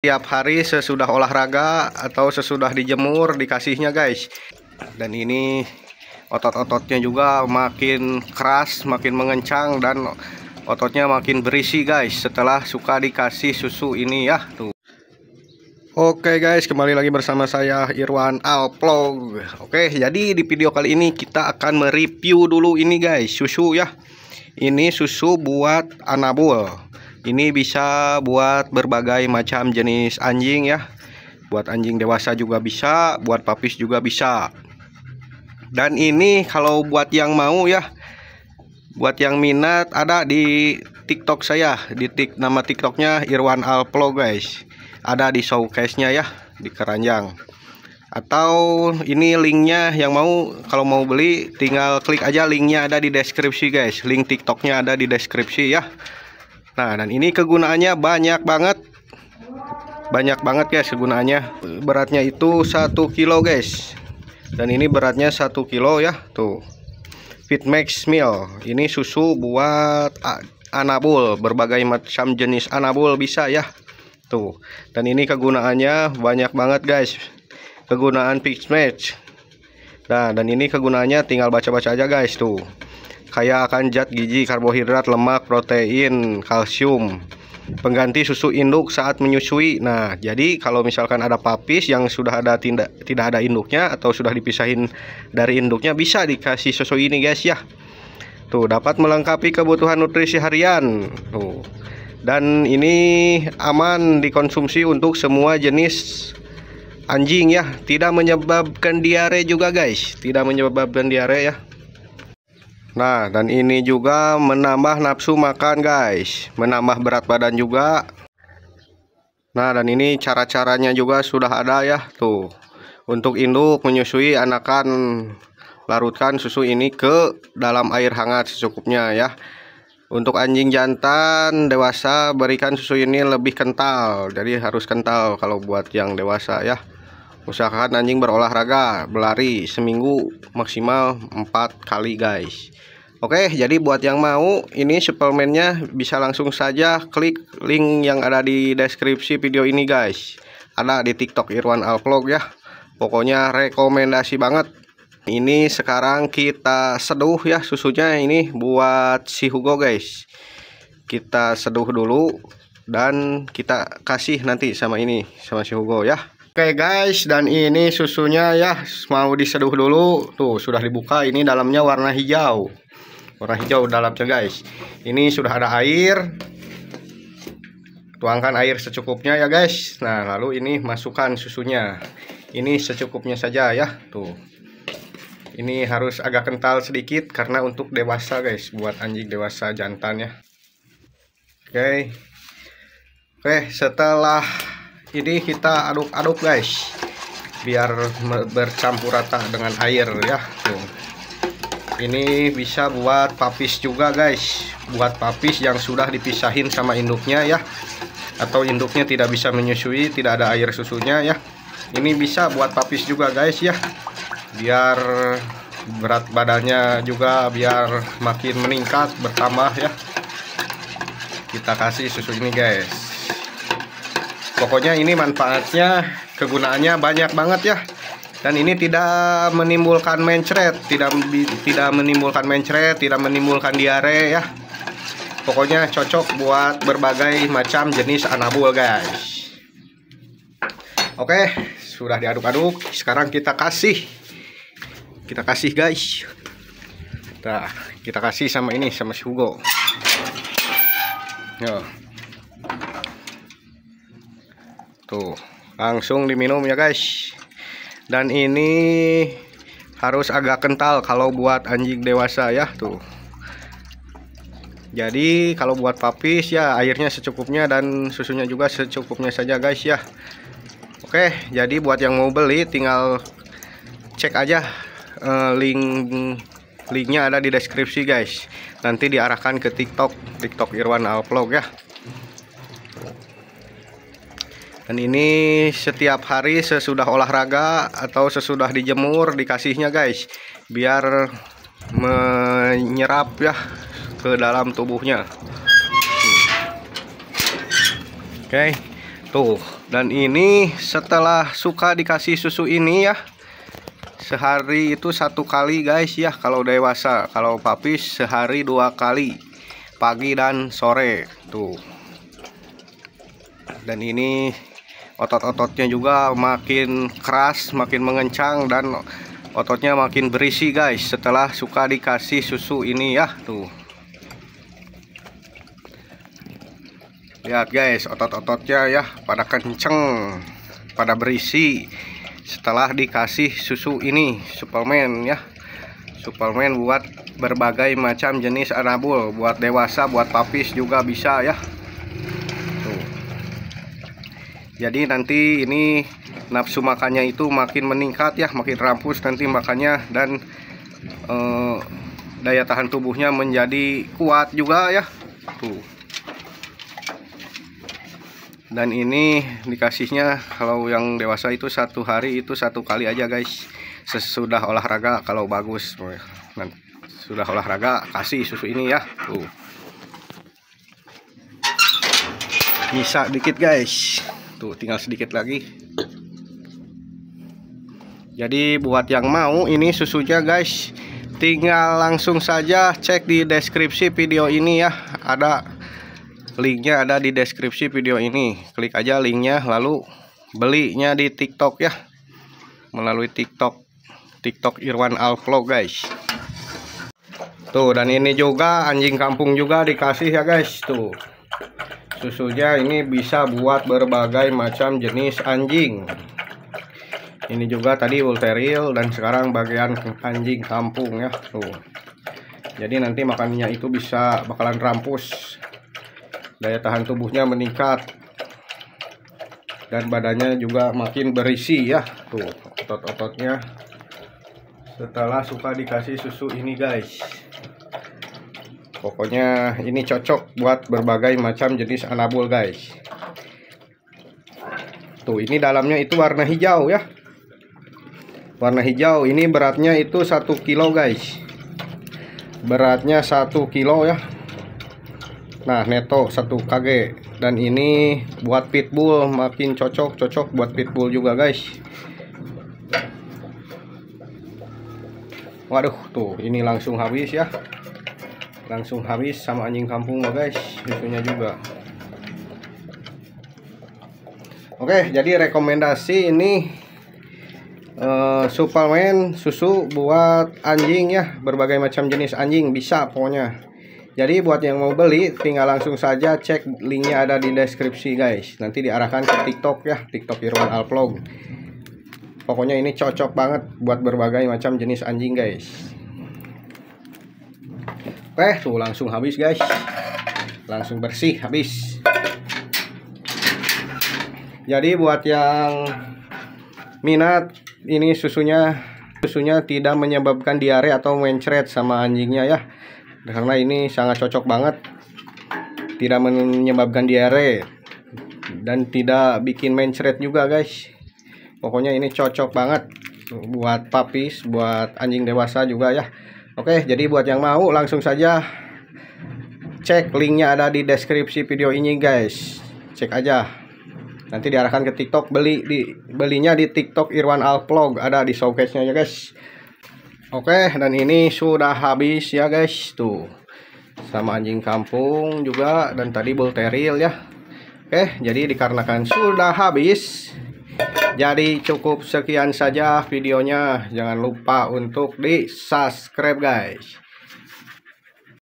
Tiap hari sesudah olahraga atau sesudah dijemur dikasihnya guys. Dan ini otot-ototnya juga makin keras, makin mengencang, dan ototnya makin berisi guys setelah suka dikasih susu ini ya tuh. Oke guys, kembali lagi bersama saya Irwan Alvlog. Oke, jadi di video kali ini kita akan mereview dulu ini guys, susu ya. Ini susu buat anabul. Ini bisa buat berbagai macam jenis anjing ya. Buat anjing dewasa juga bisa, buat papis juga bisa. Dan ini kalau buat yang mau ya, buat yang minat, ada di TikTok saya. Nama TikToknya Irwan Alvlog guys. Ada di showcase-nya ya, di keranjang. Atau ini linknya yang mau, kalau mau beli tinggal klik aja, linknya ada di deskripsi guys. Link TikToknya ada di deskripsi ya. Nah, dan ini kegunaannya banyak banget guys kegunaannya. Beratnya itu 1 kilo guys. Dan ini beratnya 1 kilo ya tuh. Fitmax Meal. Ini susu buat anabul, berbagai macam jenis anabul bisa ya tuh. Dan ini kegunaannya banyak banget guys. Kegunaan Fitmax. Nah, dan ini kegunaannya tinggal baca-baca aja guys tuh. Kaya akan zat gizi, karbohidrat, lemak, protein, kalsium. Pengganti susu induk saat menyusui. Nah, jadi kalau misalkan ada papis yang sudah ada tidak ada induknya atau sudah dipisahin dari induknya, bisa dikasih susu ini guys ya. Tuh, dapat melengkapi kebutuhan nutrisi harian. Tuh. Dan ini aman dikonsumsi untuk semua jenis anjing ya. Tidak menyebabkan diare juga guys. Tidak menyebabkan diare ya. Nah, dan ini juga menambah nafsu makan guys, menambah berat badan juga. Nah, dan ini cara-caranya juga sudah ada ya tuh. Untuk induk menyusui, anakan larutkan susu ini ke dalam air hangat secukupnya ya. Untuk anjing jantan dewasa berikan susu ini lebih kental, jadi harus kental kalau buat yang dewasa ya. Usahakan anjing berolahraga, berlari seminggu maksimal 4 kali guys. Oke, jadi buat yang mau ini suplemennya bisa langsung saja klik link yang ada di deskripsi video ini guys. Ada di TikTok Irwan Alvlog ya. Pokoknya rekomendasi banget. Ini sekarang kita seduh ya susunya ini buat si Hugo guys. Kita seduh dulu dan kita kasih nanti sama ini, sama si Hugo ya. Oke guys, dan ini susunya ya mau diseduh dulu. Tuh, sudah dibuka, ini dalamnya warna hijau. Warna hijau dalamnya guys. Ini sudah ada air. Tuangkan air secukupnya ya guys. Nah, lalu ini masukkan susunya. Ini secukupnya saja ya. Tuh. Ini harus agak kental sedikit karena untuk dewasa guys, buat anjing dewasa jantan ya. Oke. Oke, setelah ini kita aduk-aduk guys, biar bercampur rata dengan air ya tuh. Ini bisa buat papis juga guys, buat papis yang sudah dipisahin sama induknya ya, atau induknya tidak bisa menyusui, tidak ada air susunya ya. Ini bisa buat papis juga guys ya, biar berat badannya juga biar makin meningkat, bertambah ya. Kita kasih susu ini guys. Pokoknya ini manfaatnya, kegunaannya banyak banget ya. Dan ini tidak menimbulkan mencret, tidak menimbulkan mencret, tidak menimbulkan diare ya. Pokoknya cocok buat berbagai macam jenis anabul guys. Oke, sudah diaduk-aduk. Sekarang kita kasih guys. Nah, kita kasih sama ini, sama si Hugo. Yo. Tuh, langsung diminum ya guys. Dan ini harus agak kental kalau buat anjing dewasa ya tuh. Jadi kalau buat papis ya airnya secukupnya dan susunya juga secukupnya saja guys ya. Oke, jadi buat yang mau beli tinggal cek aja linknya ada di deskripsi guys. Nanti diarahkan ke TikTok Irwan Alvlog ya. Dan ini setiap hari sesudah olahraga atau sesudah dijemur dikasihnya guys, biar menyerap ya ke dalam tubuhnya. Oke, Tuh, dan ini setelah suka dikasih susu ini ya, sehari itu 1 kali guys ya kalau dewasa. Kalau papis sehari 2 kali, pagi dan sore tuh. Dan ini otot-ototnya juga makin keras, makin mengencang, dan ototnya makin berisi guys setelah suka dikasih susu ini ya tuh. Lihat guys, otot-ototnya ya pada kenceng, pada berisi setelah dikasih susu ini, suplemen ya. Suplemen buat berbagai macam jenis anabul, buat dewasa, buat papis juga bisa ya. Tuh. Jadi nanti ini nafsu makannya itu makin meningkat ya, makin rampus nanti makannya, dan daya tahan tubuhnya menjadi kuat juga ya. Tuh. Dan ini dikasihnya kalau yang dewasa itu 1 hari itu 1 kali aja guys, sesudah olahraga. Kalau bagus nanti sudah olahraga kasih susu ini ya tuh. Bisa dikit guys tuh, tinggal sedikit lagi. Jadi buat yang mau ini susunya guys, tinggal langsung saja cek di deskripsi video ini ya, ada linknya, ada di deskripsi video ini. Klik aja linknya, lalu belinya di TikTok ya, melalui TikTok Irwan Al Vlog guys. Tuh, dan ini juga anjing kampung juga dikasih ya guys tuh. Susunya ini bisa buat berbagai macam jenis anjing. Ini juga tadi Bull Terrier, dan sekarang bagian anjing kampung ya tuh. Jadi nanti makannya itu bakalan rampus, daya tahan tubuhnya meningkat, dan badannya juga makin berisi ya tuh, otot-ototnya setelah suka dikasih susu ini guys. Pokoknya ini cocok buat berbagai macam jenis anabul guys. Tuh, ini dalamnya itu warna hijau ya, warna hijau. Ini beratnya itu 1 kilo guys, beratnya 1 kilo ya. Nah, neto 1 kg. Dan ini buat pitbull makin cocok buat pitbull juga guys. Waduh, tuh ini langsung habis ya, langsung habis sama anjing kampung guys, susunya juga. Oke, jadi rekomendasi ini suplemen susu buat anjing ya, berbagai macam jenis anjing bisa pokoknya. Jadi buat yang mau beli tinggal langsung saja cek linknya, ada di deskripsi guys. Nanti diarahkan ke TikTok ya, TikTok Irwan Al Vlog. Pokoknya ini cocok banget buat berbagai macam jenis anjing guys. Oke, tuh langsung habis guys, langsung bersih habis. Jadi buat yang minat ini susunya tidak menyebabkan diare atau mencret sama anjingnya ya, karena ini sangat cocok banget, tidak menyebabkan diare dan tidak bikin mencret juga guys. Pokoknya ini cocok banget buat papis, buat anjing dewasa juga ya. Oke, jadi buat yang mau langsung saja cek linknya, ada di deskripsi video ini guys. Cek aja, nanti diarahkan ke TikTok. Belinya di TikTok Irwan Al Vlog, ada di showcase-nya ya guys. Oke, dan ini sudah habis ya guys tuh, sama anjing kampung juga, dan tadi Bull Terrier ya. Oke, jadi dikarenakan sudah habis, jadi cukup sekian saja videonya. Jangan lupa untuk di subscribe guys.